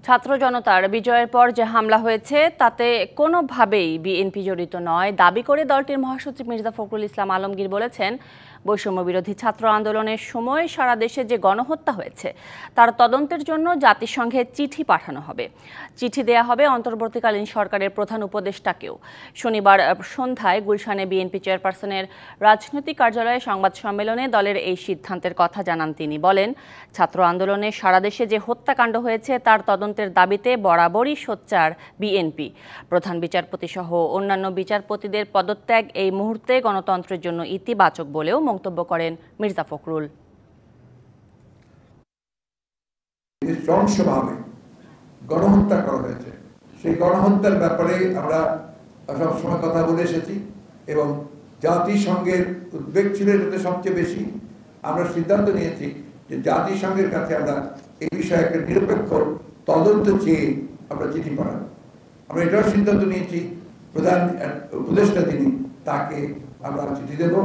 ছাত্র জনতার বিজয়ের পর যে হামলা হয়েছে তাতে কোনোভাবেই বিএনপি জড়িত নয় দাবি করে দলটির মহাসচিব মির্জা ফখরুল ইসলাম আলমগীর বলেছেন, বৈষম্য বিরোধী ছাত্র আন্দোলনের সময় সারা দেশে যে গণহত্যা হয়েছে তার তদন্তের জন্য জাতিসংঘে চিঠি পাঠানো হবে। চিঠি দেয়া হবে অন্তর্বর্তীকালীন সরকারের প্রধান উপদেষ্টাকেও। শনিবার সন্ধ্যায় গুলশানে বিএনপি চেয়ারপারসনের রাজনৈতিক কার্যালয়ে সংবাদ সম্মেলনে দলের এই সিদ্ধান্তের কথা জানান তিনি। বলেন, ছাত্র আন্দোলনে সারা দেশে যে হত্যাকাণ্ড হয়েছে তার তদন্তের দাবিতে বরাবরই সোচ্চার বিএনপি। প্রধান বিচারপতি সহ অন্যান্য বিচারপতিদের পদত্যাগ এই মুহূর্তে গণতন্ত্রের জন্য ইতিবাচক বলেও মন্তব্য করেন মির্জা ফখরুল। নৃশংসভাবে গণহত্যা করা হয়েছে, সেই গণহত্যার ব্যাপারে আমরা সবসময় কথা বলে এসেছি এবং জাতিসংঘের উদ্বেগ ছিল এটাতে সবচেয়ে বেশি। আমরা সিদ্ধান্ত নিয়েছি যে জাতিসংঘের কাছে আমরা এই বিষয়ে একটা নিরপেক্ষ তদন্ত চেয়ে আমরা চিঠি পাঠাবো। আমরা এটাও সিদ্ধান্ত নিয়েছি প্রধান উপদেষ্টা তিনি, তাকে আমরা চিঠি দেব।